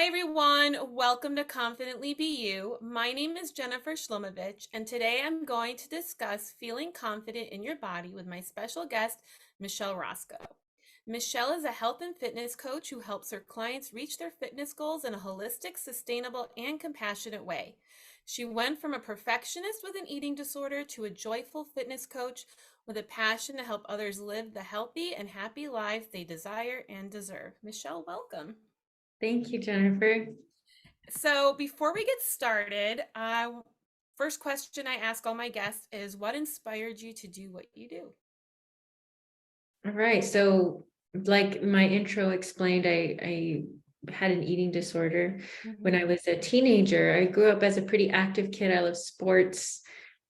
Hi, everyone. Welcome to Confidently Be You. My name is Jennifer Shlomovich, and today I'm going to discuss feeling confident in your body with my special guest, Michelle Rosko. Michelle is a health and fitness coach who helps her clients reach their fitness goals in a holistic, sustainable, and compassionate way. She went from a perfectionist with an eating disorder to a joyful fitness coach with a passion to help others live the healthy and happy lives they desire and deserve. Michelle, welcome. Thank you, Jennifer. So before we get started, first question I ask all my guests is what inspired you to do what you do? All right. So, like my intro explained, I had an eating disorder when Mhm. I was a teenager. I grew up as a pretty active kid. I loved sports,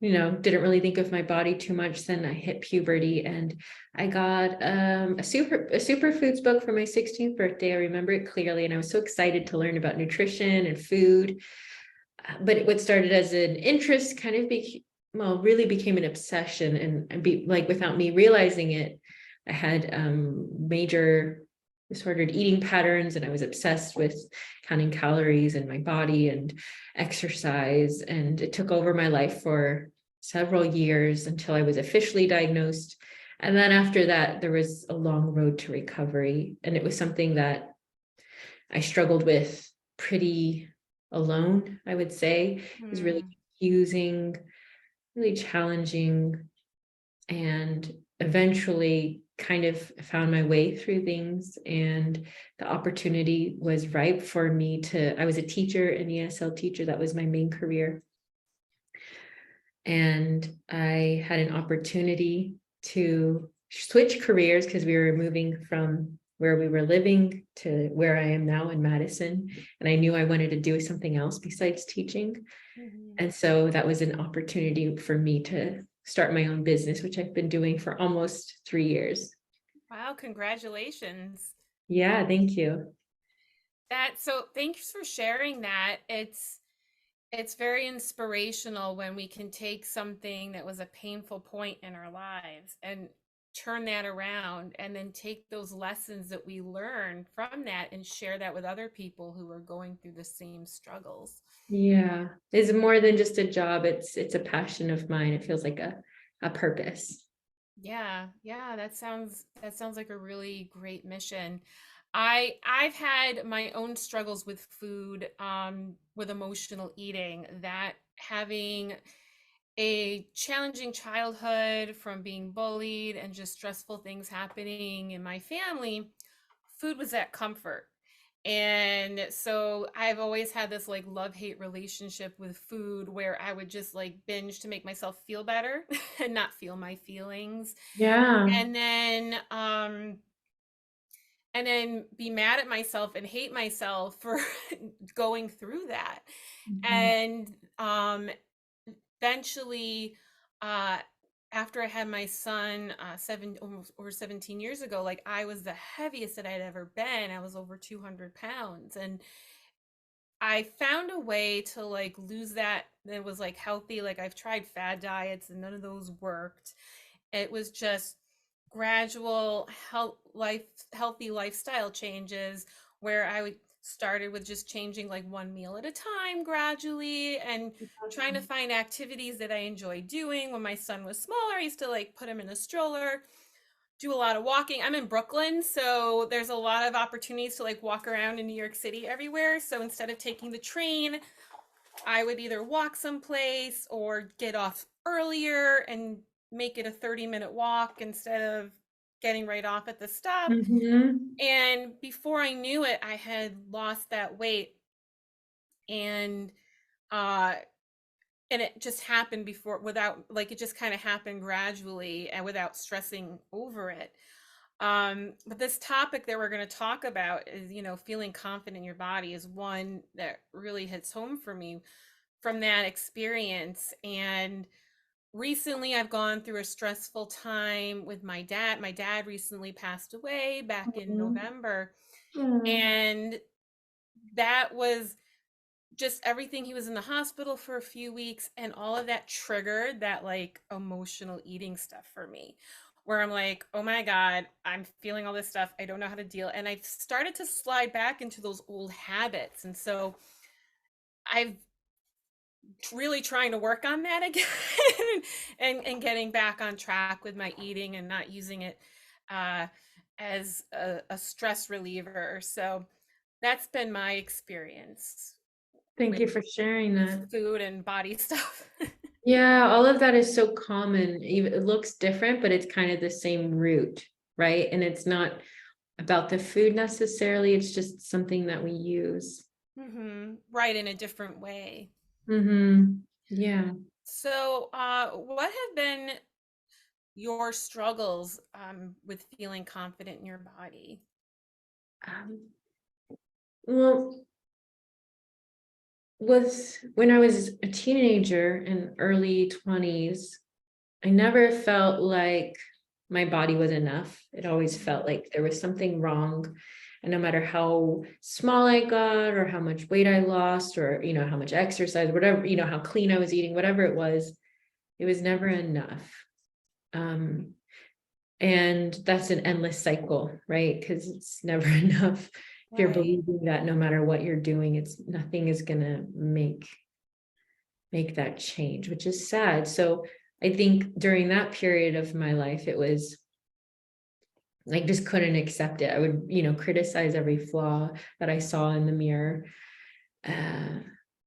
didn't really think of my body too much. Then I hit puberty and I got a superfoods book for my 16th birthday. I remember it clearly, and I was so excited to learn about nutrition and food. But what started as an interest kind of really became an obsession, and without me realizing it, I had major disordered eating patterns, and I was obsessed with counting calories in my body and exercise, and it took over my life for several years until I was officially diagnosed. And then after that, there was a long road to recovery, and it was something that I struggled with pretty alone, I would say. It was really Hmm. confusing, really challenging, and eventually kind of found my way through things. And the opportunity was ripe for me I was a teacher, an ESL teacher. That was my main career. And I had an opportunity to switch careers because we were moving from where we were living to where I am now in Madison. And I knew I wanted to do something else besides teaching. Mhm. And so that was an opportunity for me to start my own business, which I've been doing for almost 3 years. Wow, congratulations. Yeah, thank you. Thanks for sharing that. It's very inspirational when we can take something that was a painful point in our lives and turn that around and then take those lessons that we learn from that and share that with other people who are going through the same struggles. Yeah, it's more than just a job. It's a passion of mine. It feels like a purpose. Yeah, yeah, that sounds like a really great mission. I've had my own struggles with food, with emotional eating, that having a challenging childhood from being bullied and just stressful things happening in my family, food was that comfort. And so I've always had this like love-hate relationship with food where I would just like binge to make myself feel better and not feel my feelings. Yeah. And then and then be mad at myself and hate myself for going through that. Mhm. And eventually uh after I had my son seven almost over 17 years ago, like I was the heaviest that I'd ever been. I was over 200 pounds, and I found a way to like lose that was like healthy. Like I've tried fad diets and none of those worked. It was just gradual healthy lifestyle changes where I would started with just changing like one meal at a time gradually and trying to find activities that I enjoy doing. When my son was smaller, I used to like put him in a stroller, do a lot of walking. I'm in Brooklyn, so there's a lot of opportunities to like walk around in New York City everywhere. So instead of taking the train, I would either walk someplace or get off earlier and make it a 30-minute walk instead of getting right off at the stop. Mhm. And before I knew it, I had lost that weight, and uh and it just happened before without like it just kind of happened gradually and without stressing over it. But this topic that we're going to talk about is, feeling confident in your body is one that really hits home for me from that experience. And recently I've gone through a stressful time with my dad. My dad recently passed away back in Mhm. November, Mm. and that was just everything. He was in the hospital for a few weeks, and all of that triggered that like emotional eating stuff for me, where I'm like, oh my God, I'm feeling all this stuff. I don't know how to deal. And I've started to slide back into those old habits. And so I've really trying to work on that again and getting back on track with my eating and not using it uh, as a stress reliever. So that's been my experience Thank with you for sharing that. food and body stuff. Yeah, all of that is so common. Even it looks different, but it's kind of the same root, right? And it's not about the food necessarily, it's just something that we use. Right, in a different way. Mm-hmm. Yeah. So, what have been your struggles with feeling confident in your body? Um, well, was when I was a teenager in early 20s, I never felt like my body was enough. It always felt like there was something wrong. And no matter how small I got or how much weight I lost or, how much exercise, whatever, how clean I was eating, whatever it was never enough. Um, and that's an endless cycle, right? Because it's never enough. If you're Right. believing that no matter what you're doing, it's nothing is gonna make that change, which is sad. So I think during that period of my life, it was I just couldn't accept it. I would, criticize every flaw that I saw in the mirror. Uh,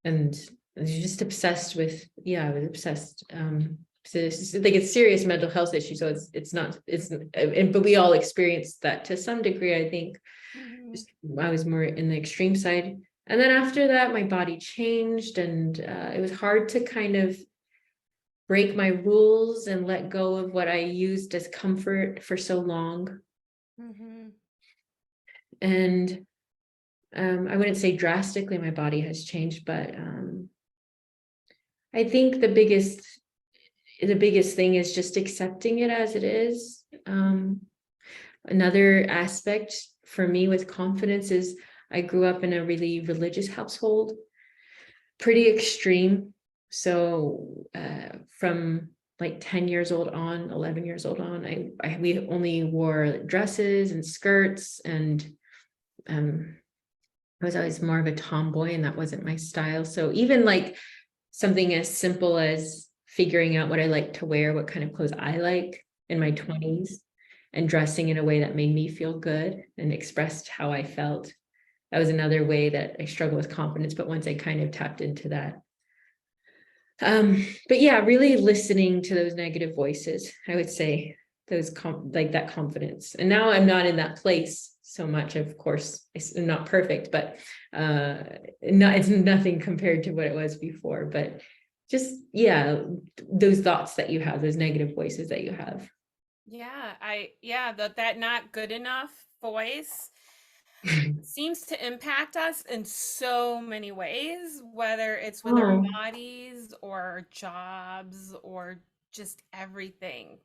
and I was just obsessed with, yeah, I was obsessed. So it's like it's serious mental health issue. So it's not, but we all experienced that to some degree, I think. Hmm. Just, I was more in the extreme side. And then after that, my body changed and it was hard to kind of break my rules and let go of what I used as comfort for so long. Hmm. And I wouldn't say drastically my body has changed, but I think the biggest thing is just accepting it as it is. Another aspect for me with confidence is I grew up in a really religious household, pretty extreme. So from like 10 years old on, 11 years old on, we only wore dresses and skirts, and um, I was always more of a tomboy and that wasn't my style. So even like something as simple as figuring out what I like to wear, what kind of clothes I like in my Hmm. 20s, and dressing in a way that made me feel good and expressed how I felt. That was another way that I struggle with confidence. But once I kind of tapped into that, but yeah, really listening to those negative voices, I would say like that confidence. And now I'm not in that place so much. Of course, I'm not perfect, but it's nothing compared to what it was before. But just yeah, those thoughts that you have, those negative voices that you have. Yeah, that not good enough voice seems to impact us in so many ways, whether it's with our Oh, bodies or our jobs or just everything,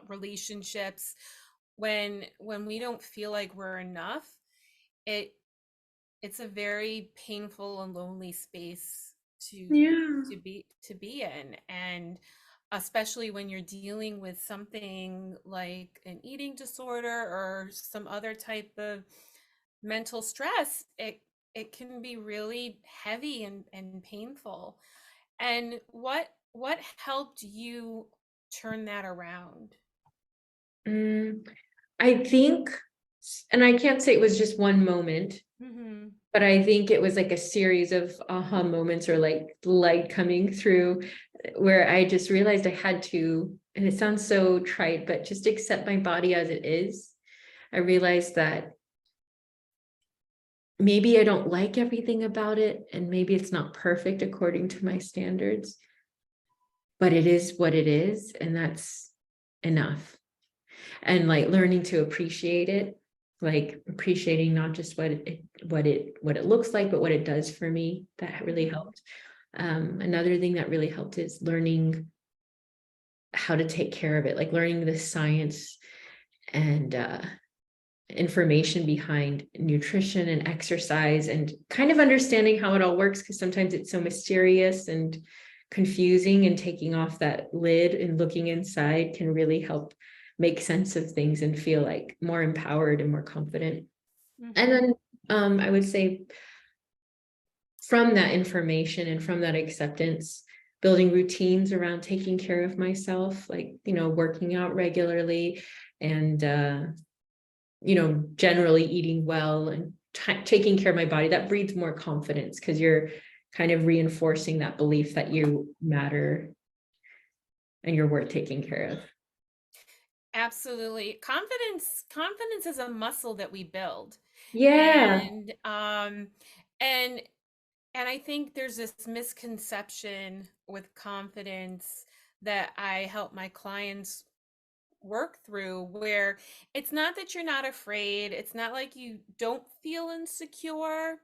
relationships. When we don't feel like we're enough, it it's a very painful and lonely space to yeah. to be in, and especially when you're dealing with something like an eating disorder or some other type of mental stress, it can be really heavy and painful. And what helped you turn that around? Mm, I think, and I can't say it was just one moment, Hmm. but I think it was like a series of aha moments or like light coming through where I just realized I had to, and it sounds so trite, but just accept my body as it is. I realized that maybe I don't like everything about it, and maybe it's not perfect according to my standards, but it is what it is, and that's enough. And like learning to appreciate it, like appreciating not just what it looks like, but what it does for me. That really Hmm. helped. Another thing that really helped is learning how to take care of it, like learning the science and information behind nutrition and exercise, and kind of understanding how it all works, because sometimes it's so mysterious and confusing, and taking off that lid and looking inside can really help make sense of things and feel like more empowered and more confident. And Mhm. then I would say from that information and from that acceptance, building routines around taking care of myself, like, working out regularly and, generally eating well and taking care of my body, that breeds more confidence because you're kind of reinforcing that belief that you matter and you're worth taking care of. Absolutely. Confidence is a muscle that we build. Yeah, And and and I think there's this misconception with confidence that I help my clients work through, where it's not that you're not afraid, it's not like you don't feel insecure.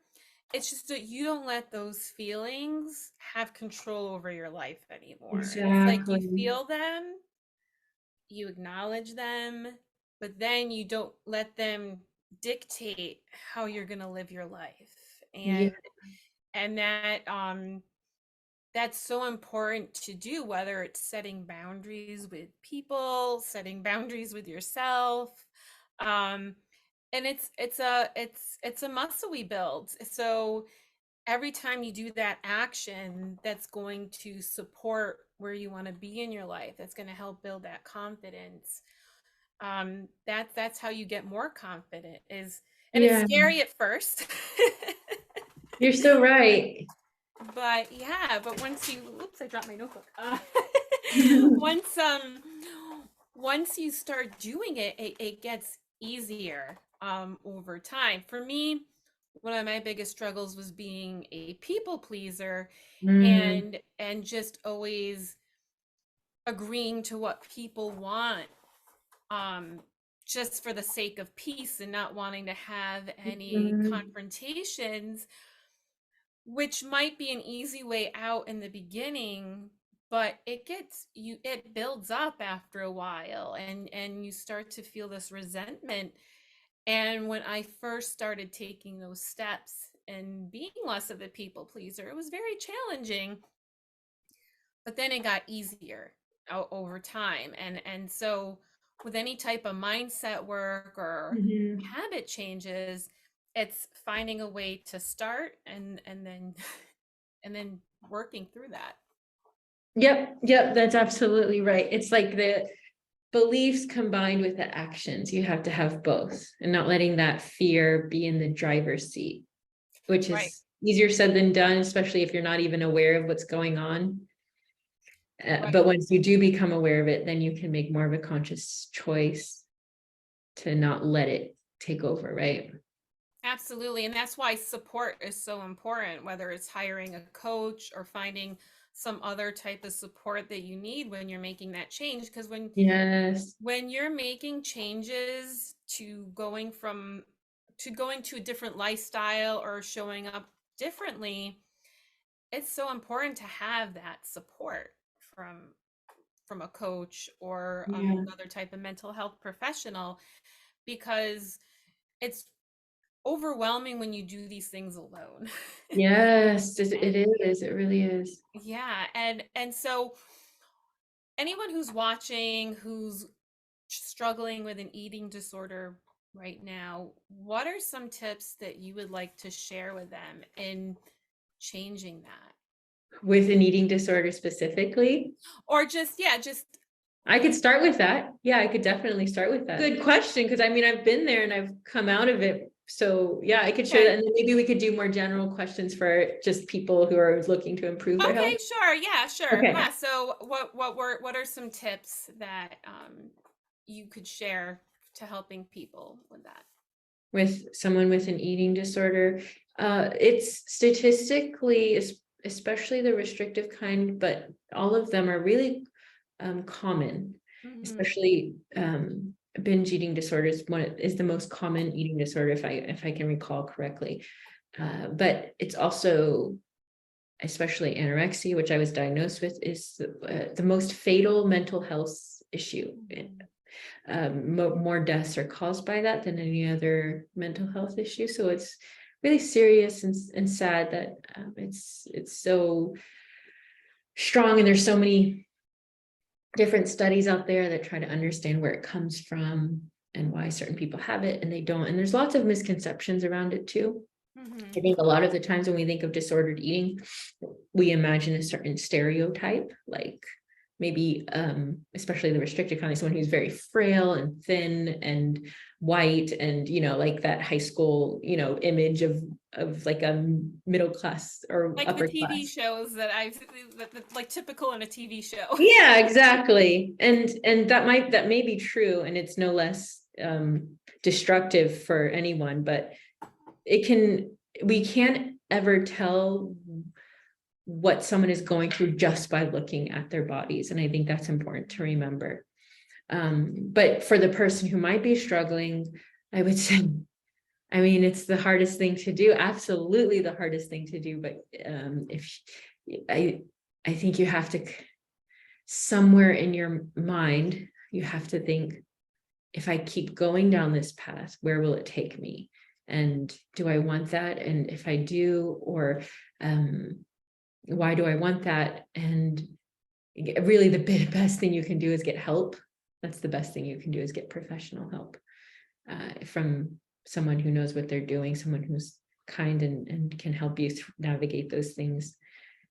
It's just that you don't let those feelings have control over your life anymore. It's like you exactly. feel them, you acknowledge them, but then you don't let them dictate how you're going to live your life. Yeah, And that's so important to do, whether it's setting boundaries with people, setting boundaries with yourself. Um and it's a muscle we build. So every time you do that action, that's going to support where you want to be in your life, that's going to help build that confidence. That's how you get more confident, is, and it's yeah, scary at first. you're so right. But yeah, but once you, oops, I dropped my notebook. Once once you start doing it, it gets easier over time. For me, one of my biggest struggles was being a people pleaser, Mm, and just always agreeing to what people want, um just for the sake of peace and not wanting to have any mm, confrontations, which might be an easy way out in the beginning, but it builds up after a while, and you start to feel this resentment. And when I first started taking those steps and being less of a people pleaser, it was very challenging, but then it got easier over time. And so with any type of mindset work or mhm. habit changes, it's finding a way to start, and then and then working through that. Yep, yep, that's absolutely right. It's like the beliefs combined with the actions. You have to have both and not letting that fear be in the driver's seat, which Right. is easier said than done, especially if you're not even aware of what's going on. But Right. once you do become aware of it, then you can make more of a conscious choice to not let it take over, right? Absolutely. And that's why support is so important, whether it's hiring a coach or finding some other type of support that you need when you're making that change. Because Yes. when you're making changes to going to a different lifestyle or showing up differently, it's so important to have that support from a coach or Yeah. another type of mental health professional, because it's overwhelming when you do these things alone. Yes, it And is. It really is. yeah, and so anyone who's watching, who's struggling with an eating disorder right now, what are some tips that you would like to share with them in changing that? With an eating disorder specifically, Or just, yeah, just I could start with that. Yeah, I could definitely start with that. Good question, because I mean, I've been there and I've come out of it. So yeah, I could share that. okay. And then maybe we could do more general questions for just people who are looking to improve their health. Okay, sure. Yeah, sure. Okay. Yeah. So what are some tips that you could share to helping people with that? With someone with an eating disorder, it's statistically, especially the restrictive kind, but all of them are really common, Hmm. especially binge eating disorders. One is the most common eating disorder, if I can recall correctly. But it's also, especially anorexia, which I was diagnosed with, is the most fatal mental health issue. Hmm. More deaths are caused by that than any other mental health issue. So it's really serious and sad that it's so strong, and there's so many different studies out there that try to understand where it comes from and why certain people have it and they don't. And there's lots of misconceptions around it too. I Mhm. think a lot of the times when we think of disordered eating, we imagine a certain stereotype, like maybe especially the restricted kind, someone who's very frail and thin and white, and like that high school image of like a middle class or Like the upper TV class. shows that like typical in a TV show. Yeah, exactly. And that may be true, and it's no less destructive for anyone, but it can we can't ever tell what someone is going through just by looking at their bodies. And I think that's important to remember. But for the person who might be struggling, I would say, I mean, it's the hardest thing to do, absolutely the hardest thing to do. But if I, I think you have to, somewhere in your mind, you have to think, if I keep going down this path, where will it take me? And do I want that? And if I do, or why do I want that? And really the best thing you can do is get help. That's the best thing you can do, is get professional help from someone who knows what they're doing, someone who's kind and can help you navigate those things.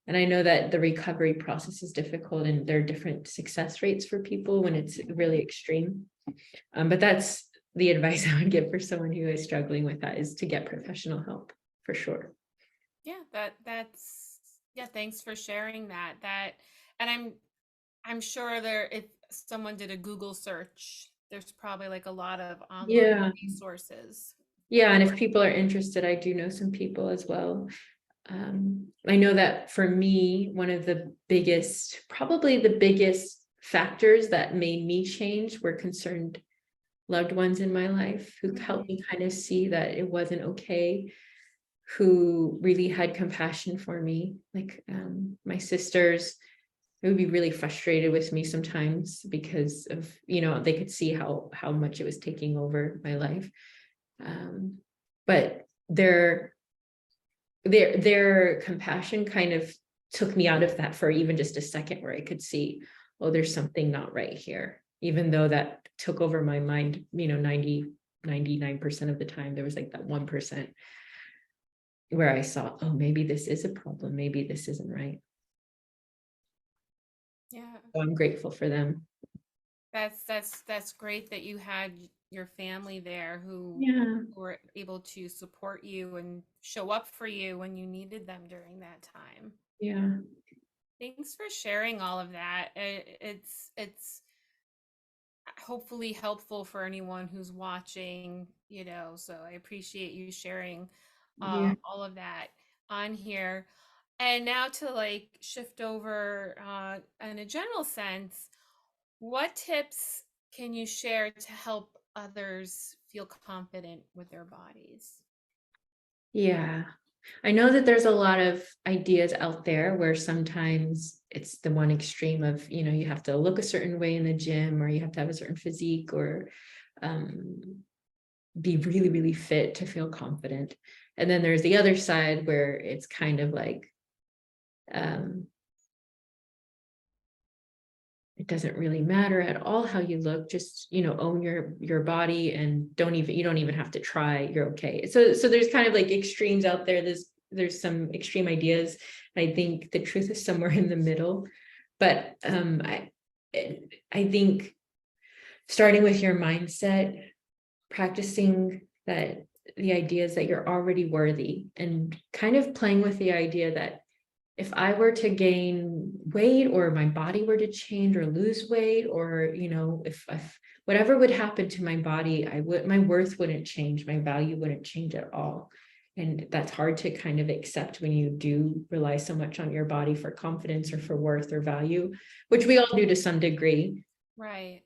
And I know that the recovery process is difficult and there are different success rates for people when it's really extreme. But that's the advice I would give for someone who is struggling with that, is to get professional help for sure. Yeah, that's yeah, thanks for sharing that. And I'm sure there, if someone did a Google search, there's probably like a lot of online Yeah. resources. Yeah. And if people are interested, I do know some people as well. I know that for me, one of the biggest, probably the biggest factors that made me change were concerned loved ones in my life who helped Mhm. me kind of see that it wasn't okay, who really had compassion for me. Like my sisters, they would be really frustrated with me sometimes because of, they could see how much it was taking over my life. But their compassion kind of took me out of that for even just a second, where I could see, oh, there's something not right here. Even though that took over my mind, 99% of the time, there was like that 1% where I saw, oh, maybe this is a problem. Maybe this isn't right. Yeah. So I'm grateful for them. That's great that you had your family there Yeah. who were able to support you and show up for you when you needed them during that time. Yeah. Thanks for sharing all of that. It's hopefully helpful for anyone who's watching, so I appreciate you sharing Yeah. all of that on here. And now to like shift over in a general sense, what tips can you share to help others feel confident with their bodies? Yeah. I know that there's a lot of ideas out there where sometimes it's the one extreme of, you have to look a certain way in the gym, or you have to have a certain physique, or um, be really, really fit to feel confident. And then there's the other side where it's kind of like, um, it doesn't really matter at all how you look, just own your body, and you don't even have to try, you're okay. So there's kind of like extremes out there. There's some extreme ideas. I think the truth is somewhere in the middle. But I think starting with your mindset, practicing that, the ideas that you're already worthy, and kind of playing with the idea that if I were to gain weight, or my body were to change or lose weight, or if whatever would happen to my body, my worth wouldn't change, my value wouldn't change at all. And that's hard to kind of accept when you do rely so much on your body for confidence or for worth or value, which we all do to some degree. Right.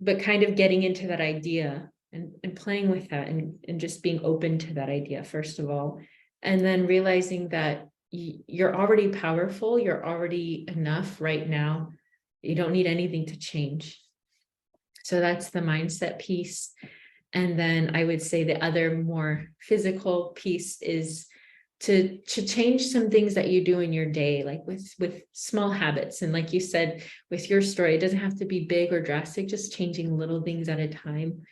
But kind of getting into that idea, and playing with that, and just being open to that idea, first of all, and then realizing that you're already powerful, you're already enough right now, you don't need anything to change. So that's the mindset piece. And then I would say the other more physical piece is to change some things that you do in your day, like with small habits. And like you said, with your story, it doesn't have to be big or drastic, just changing little things at a time.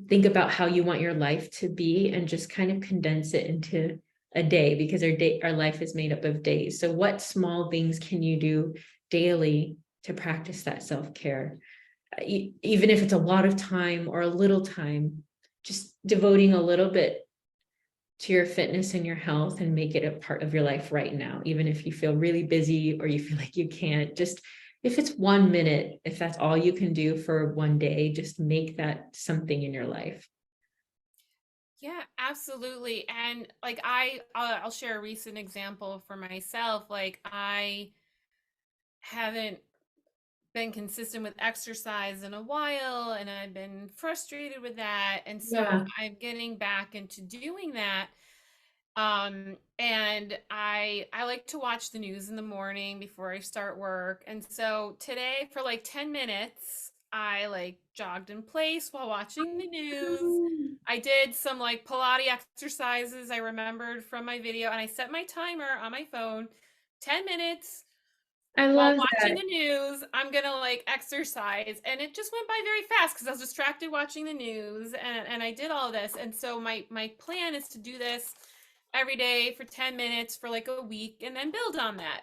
Think about how you want your life to be and just kind of condense it into a day, because our life is made up of days. So what small things can you do daily to practice that self-care? Even if it's a lot of time or a little time, just devoting a little bit to your fitness and your health, and make it a part of your life right now. Even if you feel really busy or you feel like you can't, just if it's 1 minute, if that's all you can do for one day, just make that something in your life. Yeah, absolutely. And like I'll share a recent example for myself. Like I haven't been consistent with exercise in a while, and I've been frustrated with that. And so Yeah. I'm getting back into doing that. And I like to watch the news in the morning before I start work. And so today for like 10 minutes, I like jogged in place while watching the news. I did some like Pilates exercises I remembered from my video, and I set my timer on my phone, 10 minutes I while love watching that. the news. I'm gonna like exercise, and it just went by very fast because I was distracted watching the news, and I did all this. And so my plan is to do this every day for 10 minutes for like a week, and then build on that.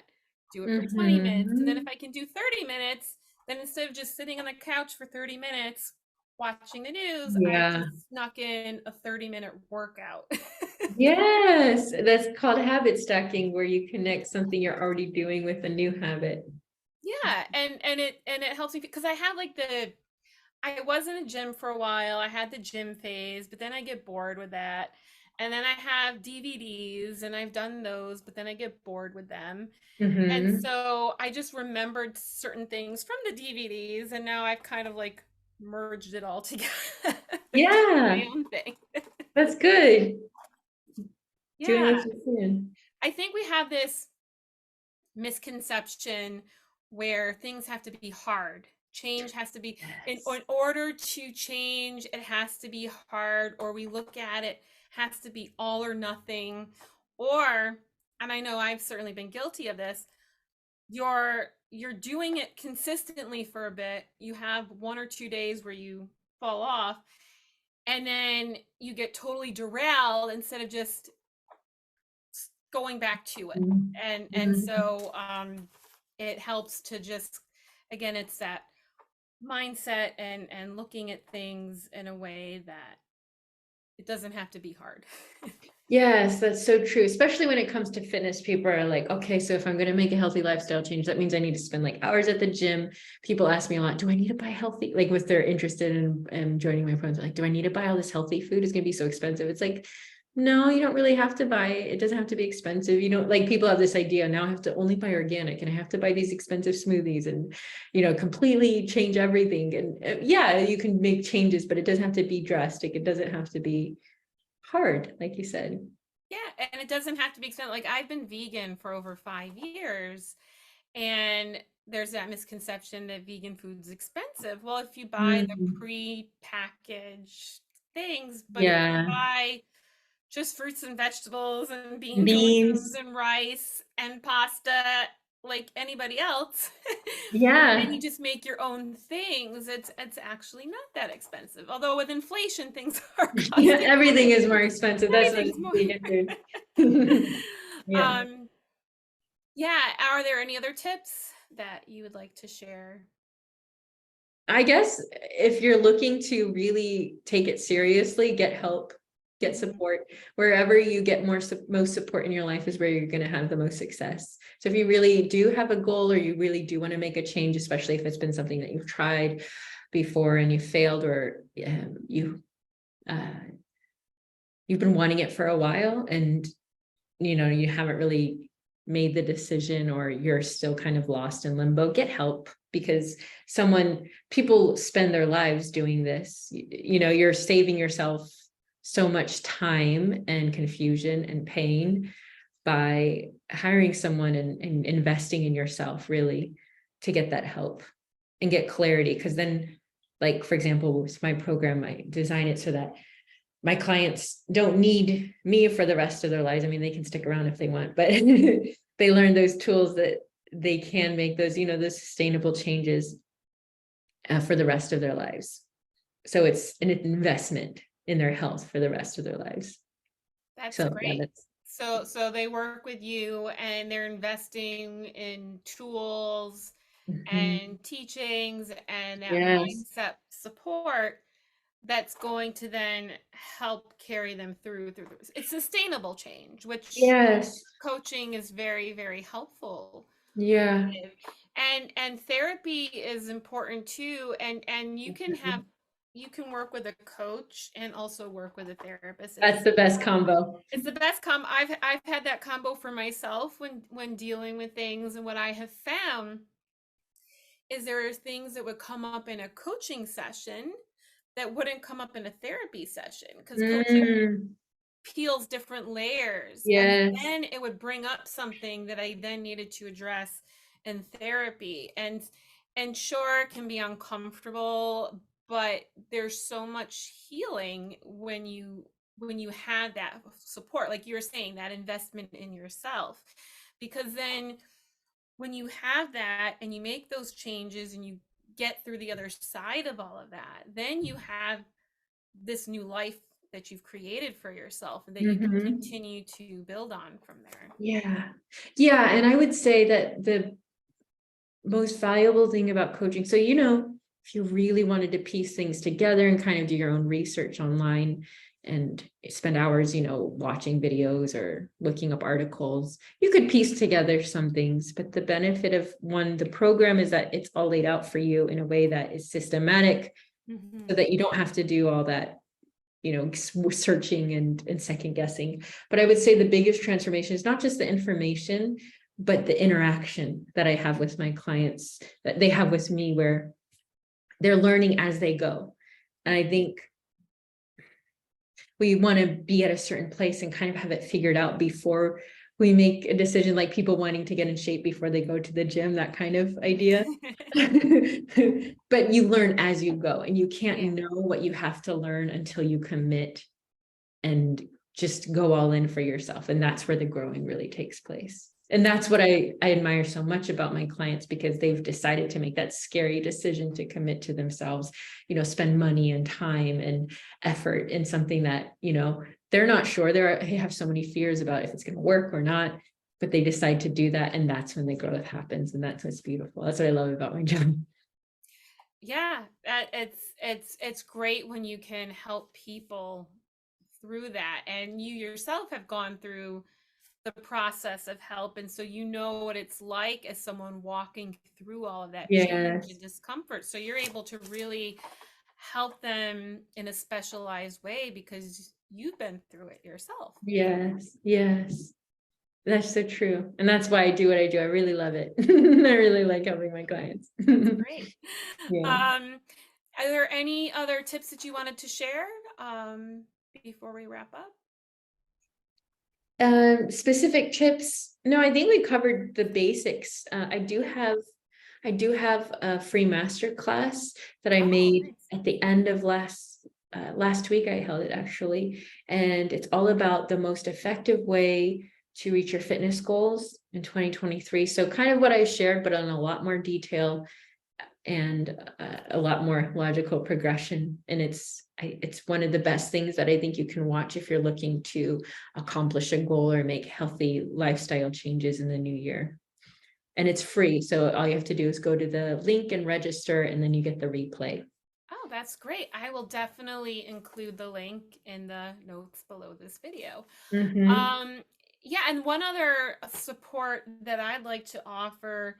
Do it for 20 minutes, and then if Mhm. I can do 30 minutes, then instead of just sitting on the couch for 30 minutes watching the news, I Yeah. just snuck in a 30-minute workout. Yes, that's called habit stacking, where you connect something you're already doing with a new habit. Yeah, and it helps me because I had like I was in a gym for a while. I had the gym phase, but then I get bored with that. And then I have DVDs, and I've done those, but then I get bored with them. And Hmm. so I just remembered certain things from the DVDs, and now I've kind of like merged it all together to do Yeah, my own thing. that's good. Doing Yeah, what you can. I think we have this misconception where things have to be hard. Change has to be, in Yes. order to change, it has to be hard, or we look at it has to be all or nothing. Or, and I know I've certainly been guilty of this, you're doing it consistently for a bit. You have 1 or 2 days where you fall off, and then you get totally derailed instead of just going back to it. And Mhm. so it helps to just, again, it's that mindset, and looking at things in a way that it doesn't have to be hard. Yes, that's so true. Especially when it comes to fitness, people are like, okay, so if I'm going to make a healthy lifestyle change, that means I need to spend like hours at the gym. People ask me a lot, do I need to buy healthy? Like, if they're interested in joining my friends, like, do I need to buy all this healthy food? It's going to be so expensive. It's like, no, you don't really have to buy it. It doesn't have to be expensive. You don't, like, people have this idea, now I have to only buy organic and I have to buy these expensive smoothies and, completely change everything. And yeah, you can make changes, but it doesn't have to be drastic. It doesn't have to be hard, like you said. Yeah, and it doesn't have to be expensive. Like I've been vegan for over 5 years, and there's that misconception that vegan food's expensive. Well, if you buy the Mm, pre-packaged things, but if you yeah. buy just fruits and vegetables and beans and legumes Beans. and rice and pasta like anybody else, and Yeah. you just make your own things, it's actually not that expensive. Although with inflation, things are Yeah, costing more. everything is more expensive. That's the Everything's more. big difference. Yeah. um, yeah. Are there any other tips that you would like to share? I guess if you're looking to really take it seriously, get help, get Mhm. support. Wherever you get most support in your life is where you're going to have the most success. So if you really do have a goal, or you really do want to make a change, especially if it's been something that you've tried before and you failed, or uh, you've been wanting it for a while, and you haven't really made the decision, or you're still kind of lost in limbo, get help. Because people spend their lives doing this. You're saving yourself so much time and confusion and pain by hiring someone, and investing in yourself, really, to get that help and get clarity. Because then, like, for example, with my program, I design it so that my clients don't need me for the rest of their lives. I mean, they can stick around if they want, but they learn those tools that they can make those, those sustainable changes for the rest of their lives. So it's an investment in their health for the rest of their lives. That's So yeah, great. that's So they work with you and they're investing in tools mhm. and teachings and that Yes, mindset support that's going to then help carry them through it's sustainable change, which yes, coaching is very, very helpful yeah. with. And therapy is important too. And Mhm. you can work with a coach and also work with a therapist. That's the best combo. It's the best I've had that combo for myself when dealing with things, and what I have found is there are things that would come up in a coaching session that wouldn't come up in a therapy session because coaching Mm, peels different layers, and yes. then it would bring up something that I then needed to address in therapy. And sure, it can be uncomfortable, but there's so much healing when you have that support, like you were saying, that investment in yourself. Because then when you have that and you make those changes and you get through the other side of all of that, then you have this new life that you've created for yourself and that you can Mhm. continue to build on from there. Yeah. Yeah. And I would say that the most valuable thing about coaching, so, if you really wanted to piece things together and kind of do your own research online and spend hours, watching videos or looking up articles, you could piece together some things. But the benefit of the program is that it's all laid out for you in a way that is systematic so Mm-hmm. that you don't have to do all that searching and second guessing. But I would say the biggest transformation is not just the information, but the interaction that I have with my clients, that they have with me, where they're learning as they go. And I think we want to be at a certain place and kind of have it figured out before we make a decision, like people wanting to get in shape before they go to the gym, that kind of idea. But you learn as you go, and you can't Yeah. know what you have to learn until you commit and just go all in for yourself. And that's where the growing really takes place. And that's what I admire so much about my clients, because they've decided to make that scary decision to commit to themselves, spend money and time and effort in something that, they're not sure. They have so many fears about if it's going to work or not, but they decide to do that. And that's when the growth happens. And that's what's beautiful. That's what I love about my job. Yeah, it's great when you can help people through that, and you yourself have gone through the process of help, and so you know what it's like as someone walking through all of that change and Yes. discomfort, so you're able to really help them in a specialized way because you've been through it yourself. Yes. Yes. That's so true. And that's why I do what I do. I really love it. I really like helping my clients. That's great. Yeah. um are there any other tips that you wanted to share before we wrap up? Specific tips. No, I think we covered the basics. I do have a free master class that I Oh, made nice. at the end of last week. I held it actually, and it's all about the most effective way to reach your fitness goals in 2023. So kind of what I shared, but on a lot more detail and a lot more logical progression. And it's one of the best things that I think you can watch if you're looking to accomplish a goal or make healthy lifestyle changes in the new year. And it's free. So all you have to do is go to the link and register, and then you get the replay. Oh, that's great. I will definitely include the link in the notes below this video. Mm-hmm. Um, yeah, and one other support that I'd like to offer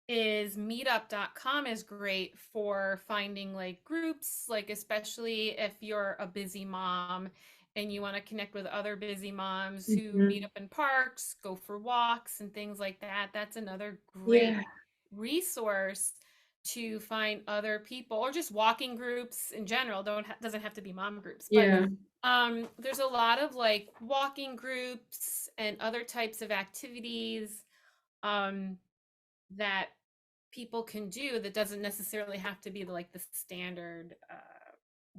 is meetup.com is great for finding like groups, like especially if you're a busy mom and you want to connect with other busy moms who meet Mm-hmm. up in parks, go for walks and things like that. That's another great Yeah. resource to find other people, or just walking groups in general. Doesn't have to be mom groups, but Yeah. there's a lot of like walking groups and other types of activities um that people can do that doesn't necessarily have to be like the standard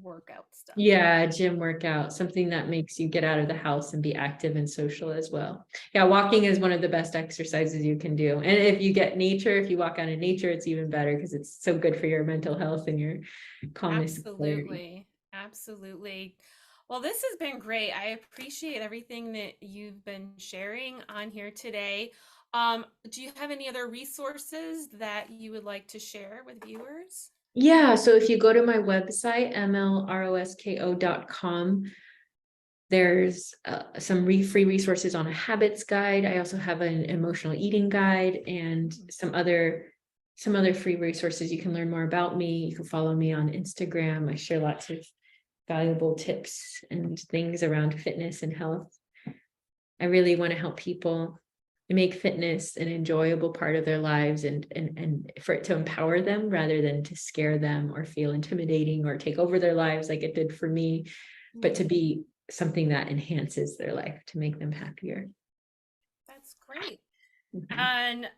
workout stuff. Yeah, gym workout, something that makes you get out of the house and be active and social as well. Yeah, walking is one of the best exercises you can do. And if you get nature, if you walk out in nature, it's even better because it's so good for your mental health and your calmness and clarity. Absolutely. Absolutely. Well, this has been great. I appreciate everything that you've been sharing on here today. Do you have any other resources that you would like to share with viewers? Yeah, so if you go to my website, mlrosko.com, there's some free resources on a habits guide. I also have an emotional eating guide and Mm, some other free resources. You can learn more about me. You can follow me on Instagram. I share lots of valuable tips and things around fitness and health. I really want to help people make fitness an enjoyable part of their lives and for it to empower them rather than to scare them or feel intimidating or take over their lives like it did for me, but to mm, be something that enhances their life to make them happier. that's great. Mhm. And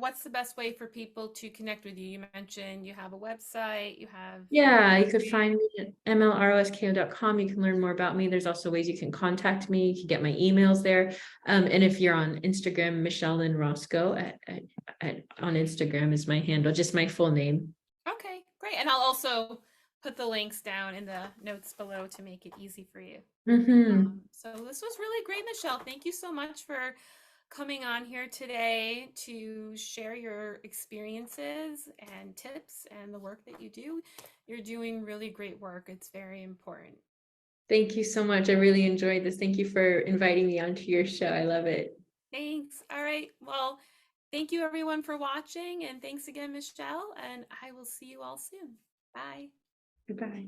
what's the best way for people to connect with you? You mentioned you have a website, you have Yeah, you could Instagram. find me at mlrosko.com. You can learn more about me. There's also ways you can contact me. You can get my emails there. And if you're on Instagram, Michelle and Roscoe on Instagram is my handle, just my full name. Okay, great. And I'll also put the links down in the notes below to make it easy for you. Hmm. So this was really great, Michelle. Thank you so much for coming on here today to share your experiences and tips and the work that you do. You're doing really great work. It's very important. Thank you so much. I really enjoyed this. Thank you for inviting me onto your show. I love it. Thanks. All right. Well, thank you everyone for watching. And thanks again, Michelle. And I will see you all soon. Bye. Goodbye.